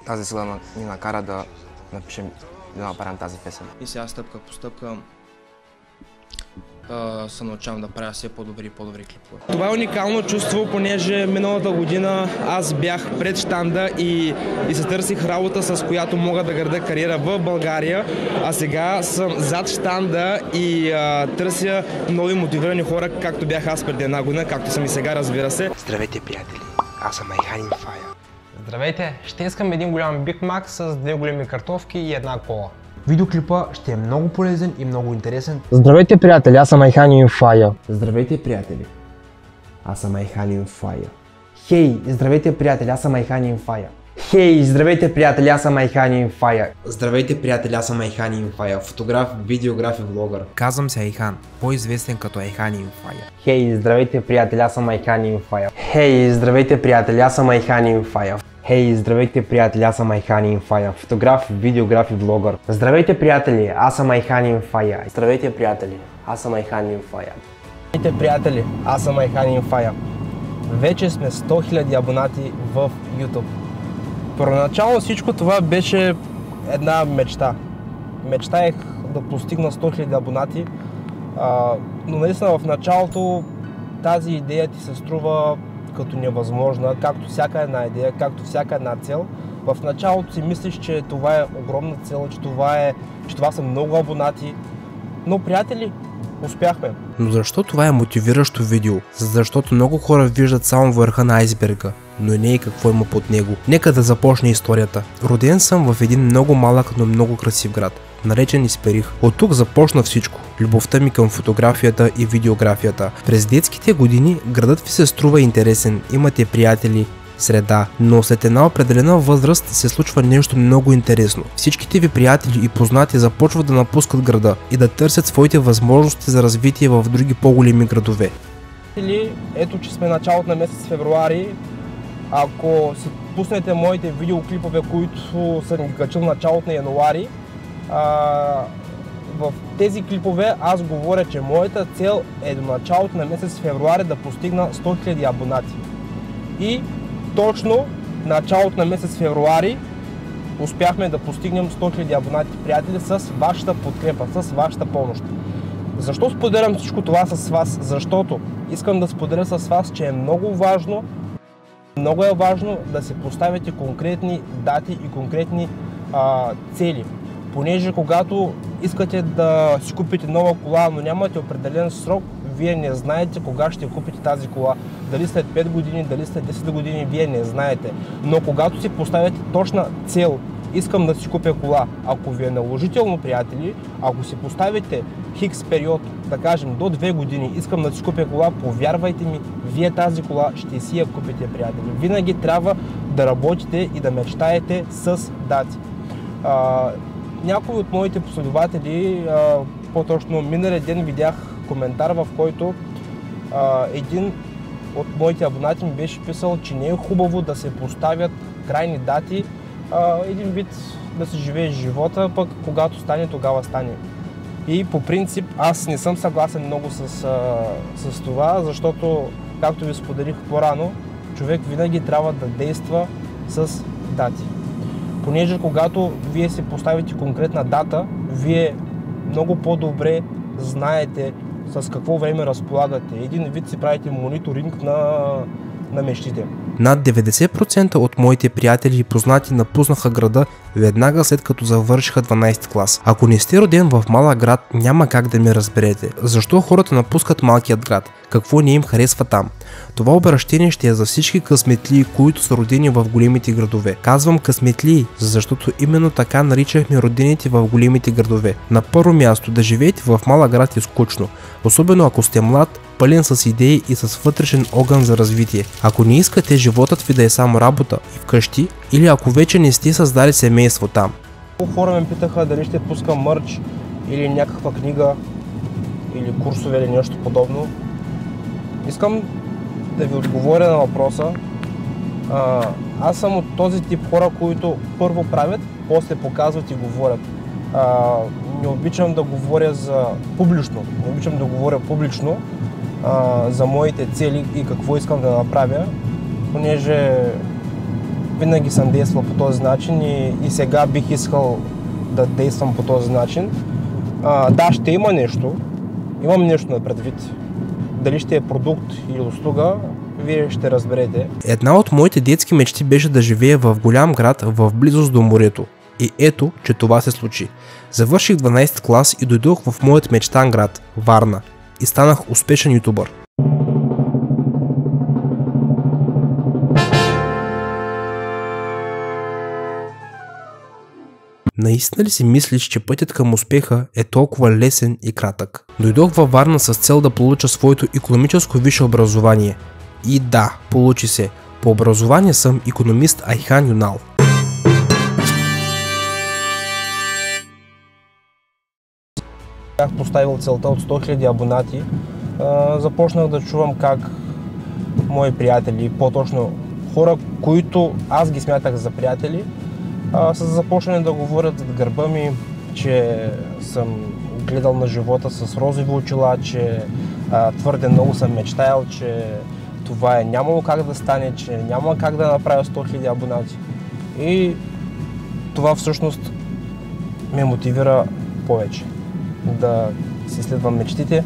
тази сила ни накара да напишем, да направим тази песен. И сега стъпка по стъпка се научавам да правя все по-добри и по-добри клипове. Това е уникално чувство, понеже миналата година аз бях пред щанда и се търсих работа, с която мога да града кариера в България, а сега съм зад щанда и търся нови мотивирани хора, както бях аз преди една година, както съм и сега, разбира се. Здравейте, приятели! Аз съм Айхан Инфая. Здравейте! Ще искам един голям Биг Мак с две големи картофки и една кола. Видеоклипа ще е много полезен и много интересен. Здравейте, приятели, аз съм Айхан Инфая. Здравейте, приятели, аз съм Айхан Инфая. Хей, здравейте, приятели, аз съм Айхан Инфая. Хей, здравейте, приятели, аз съм Айхан Инфая. Здравейте, приятели, аз съм Айхан Инфая. Фотограф, видеограф и влогър. Казвам се Айхан, по-известен като Айхан Инфая. Хей, здравейте, приятели, аз съм Айхан Инфая. Хей, здравейте, приятели, аз съм Айхан Инфая. Хей, здравейте, приятели, аз съм Айхан Инфая. Фотограф, видеограф и влогър. Здравейте, приятели, аз съм Айхан Инфая. Здравейте, приятели, аз съм Айхан Инфая. Здравейте, приятели, аз съм Айхан Инфая. Вече сме 100 000 абонати в YouTube. Първоначално всичко това беше една мечта. Мечтаех да постигна 100 000 абонати, но наистина в началото тази идея ти се струва като невъзможна, както всяка една идея, както всяка една цел. В началото си мислиш, че това е огромна цел, че това са много абонати, но, приятели, успяхме. Но защо това е мотивиращо видео? Защото много хора виждат само върха на айсберга, но не и какво има под него. Нека да започне историята. Роден съм в един много малък, но много красив град, наречен Исперих. От тук започна всичко. Любовта ми към фотографията и видеографията. През детските години градът ви се струва интересен, имате приятели, среда, но след една определена възраст се случва нещо много интересно. Всичките ви приятели и познати започват да напускат града и да търсят своите възможности за развитие в други по-големи градове. Ето, че сме началото на месец февруари. Ако си пуснете моите видеоклипове, които съм ги качил началото на януари, в тези клипове аз говоря, че моята цел е до началото на месец февруари да постигна 100 000 абонати. И точно началото на месец февруари успяхме да постигнем 100 000 абонати, приятели, с вашата подкрепа, с вашата помощ. Защо споделям всичко това с вас? Защото искам да споделя с вас, че е много важно да се поставите конкретни дати и конкретни цели. Понеже когато искате да си купите нова кола, но нямате определен срок, вие не знаете кога ще купите тази кола. Дали след 5 години, дали след 10 години, вие не знаете. Но когато си поставите точна цел, искам да си купя кола, ако ви е наложително, приятели, ако си поставите хикс период, да кажем до 2 години, искам да си купя кола, повярвайте ми, вие тази кола ще си я купите, приятели. Винаги трябва да работите и да мечтаете с дати. Някои от моите последователи, по-точно миналия ден видях коментар, в който един от моите абонати ми беше писал, че не е хубаво да се поставят крайни дати, един вид да се живее живота, пък когато стане, тогава стане. И по принцип аз не съм съгласен много с това, защото, както ви споделих по-рано, човек винаги трябва да действа с дати. Понеже когато вие си поставите конкретна дата, вие много по-добре знаете с какво време разполагате. Един вид си правите мониторинг на мечтите. Над 90% от моите приятели и познати напуснаха града веднага след като завършиха 12 клас. Ако не сте роден в малък град, няма как да ме разберете. Защо хората напускат малкият град? Какво не им харесва там? Това обращение ще е за всички късметлии, които са родени в големите градове. Казвам късметлии, защото именно така наричахме родените в големите градове. На първо място, да живеете в малък град е скучно, особено ако сте млад, пълен с идеи и с вътрешен огън за развитие. Ако не искате животът ви да е само работа и вкъщи, или ако вече не сте създали семейство там. Хора ме питаха дали ще пускам мърч или някаква книга или курсове или нещо подобно. Искам да ви отговоря на въпроса. Аз съм от този тип хора, които първо правят, после показват и говорят. Не обичам да говоря публично, за моите цели и какво искам да направя, понеже винаги съм действал по този начин и сега бих искал да действам по този начин. Да, ще има нещо, имам нещо на предвид. Дали ще е продукт или услуга, вие ще разберете. Една от моите детски мечти беше да живея в голям град в близост до морето. И ето, че това се случи. Завърших 12 клас и дойдох в моят мечтан град, Варна. И станах успешен ютубър. Наистина ли си мислиш, че пътят към успеха е толкова лесен и кратък? Дойдох във Варна с цел да получа своето икономическо висше образование. И да, получи се. По образование съм икономист Айхан Юнал. Бях поставил целта от 100 000 абонати. Започнах да чувам как мои приятели, по-точно хора, които аз ги смятах за приятели, са започнали да говорят зад гърба ми, че съм гледал на живота с розови очила, че твърде много съм мечтаял, че това е нямало как да стане, че няма как да направя 100 000 абонати. И това всъщност ме мотивира повече да си следвам мечтите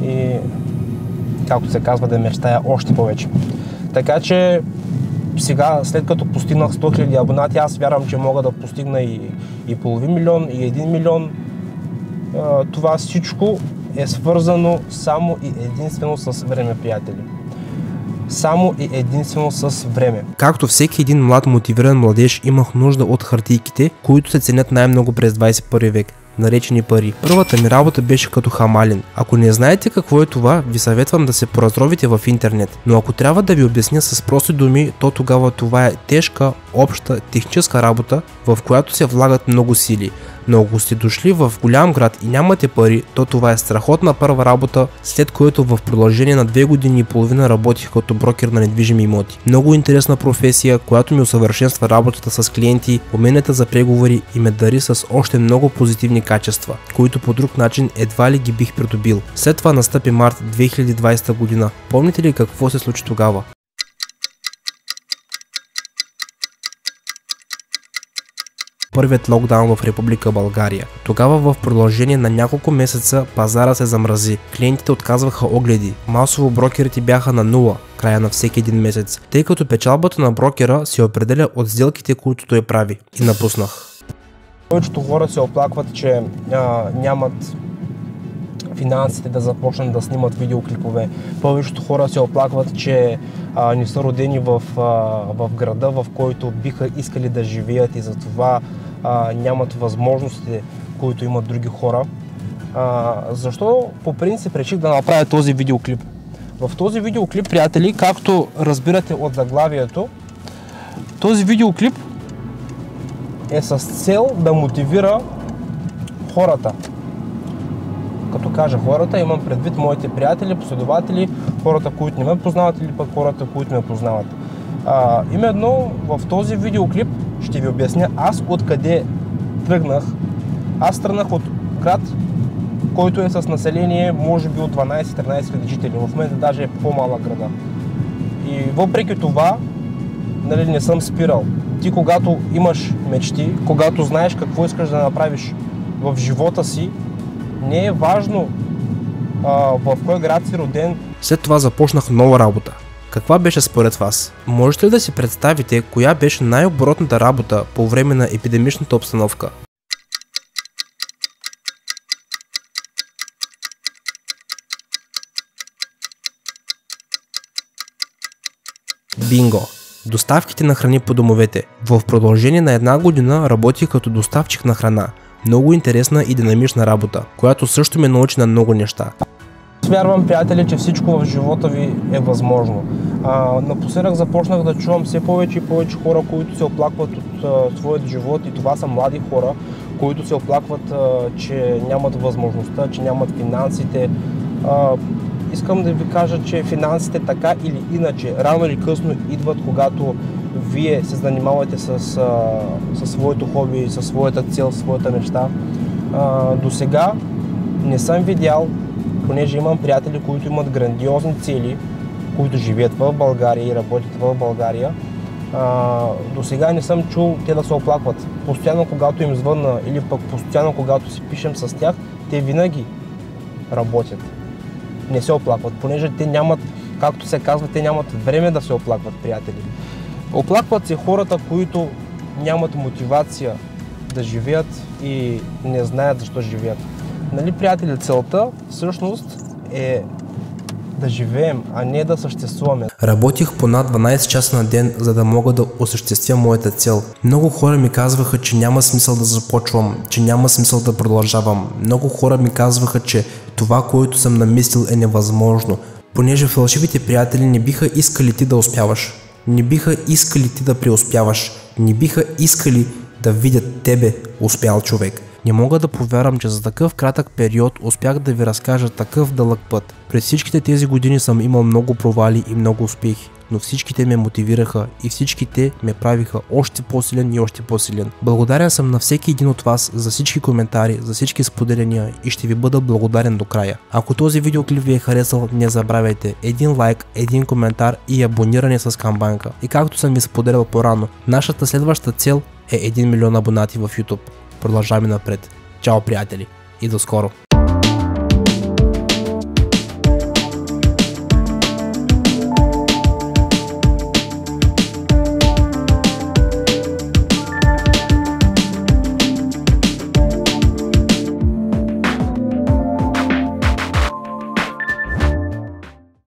и, както се казва, да мечтая още повече. Така че сега, след като постигнах 100 000 абонати, аз вярвам, че мога да постигна и половин милион, и 1 милион. Това всичко е свързано само и единствено с време, приятели. Само и единствено с време. Както всеки един млад мотивиран младеж, имах нужда от хартийките, които се ценят най-много през 21 век, наречени пари. Първата ми работа беше като хамалин. Ако не знаете какво е това, ви съветвам да се поразровите в интернет. Но ако трябва да ви обясня с прости думи, то тогава това е тежка, обща, техническа работа, в която се влагат много сили. Но ако сте дошли в голям град и нямате пари, то това е страхотна първа работа, след което в продължение на 2 години и половина работих като брокер на недвижими имоти. Много интересна професия, която ми усъвършенства работата с клиенти, уменията за преговори и ме дари с още много позитивни качества, които по друг начин едва ли ги бих придобил. След това настъпи март 2020 година. Помните ли какво се случи тогава? Първият локдаун в Република България. Тогава в продължение на няколко месеца пазара се замрази. Клиентите отказваха огледи. Масово брокерите бяха на нула края на всеки един месец, тъй като печалбата на брокера се определя от сделките, които той прави. И напуснах. Повечето хора се оплакват, че нямат финансите да започнат да снимат видеоклипове. Повечето хора се оплакват, че не са родени в града, в който биха искали да живеят и затова нямат възможностите, които имат други хора. Защо по принцип реших да направя този видеоклип? В този видеоклип, приятели, както разбирате от заглавието, този видеоклип е с цел да мотивира хората. Като кажа хората, имам предвид моите приятели, последователи, хората, които не ме познават или пък хората, които ме познават. Именно в този видеоклип ще ви обясня аз откъде тръгнах. Аз тръгнах от град, който е с население може би от 12-13 000 жители. В момента даже е по-малък града. И въпреки това, нали, не съм спирал. Ти когато имаш мечти, когато знаеш какво искаш да направиш в живота си, не е важно в кой град си роден. След това започнах нова работа. Каква беше според вас? Можете ли да си представите коя беше най-оборотната работа по време на епидемичната обстановка? Бинго! Доставките на храни по домовете. В продължение на 1 година работих като доставчик на храна. Много интересна и динамична работа, която също ме научи на много неща. Вярвам, приятели, че всичко в живота ви е възможно. Напоследък започнах да чувам все повече и повече хора, които се оплакват от своят живот, и това са млади хора, които се оплакват, че нямат възможността, че нямат финансите. Искам да ви кажа, че финансите така или иначе, рано или късно идват, когато вие се занимавате с своето хоби, със своята цел, своята мечта. До сега не съм видял, понеже имам приятели, които имат грандиозни цели, които живеят в България и работят в България. До сега не съм чул те да се оплакват. Постоянно когато им звънна или пък постоянно когато си пишем с тях, те винаги работят. Не се оплакват, понеже те нямат, както се казва, те нямат време да се оплакват, приятели. Оплакват се хората, които нямат мотивация да живеят и не знаят защо живеят. Нали, приятели, целта всъщност е да живеем, а не да съществуваме. Работих по над 12 часа на ден, за да мога да осъществя моята цел. Много хора ми казваха, че няма смисъл да започвам, че няма смисъл да продължавам. Много хора ми казваха, че това, което съм намислил, е невъзможно, понеже фалшивите приятели не биха искали ти да успяваш. Не биха искали ти да преуспяваш. Не биха искали да видят тебе успял човек. Не мога да повярвам, че за такъв кратък период успях да ви разкажа такъв дълъг път. През всичките тези години съм имал много провали и много успехи, но всичките ме мотивираха и всичките ме правиха още по-силен и още по-силен. Благодарен съм на всеки един от вас за всички коментари, за всички споделяния и ще ви бъда благодарен до края. Ако този видеоклип ви е харесал, не забравяйте един лайк, един коментар и абониране с камбанка. И както съм ви споделял по-рано, нашата следваща цел е 1 милион абонати в YouTube. Продължаваме напред. Чао, приятели, и до скоро!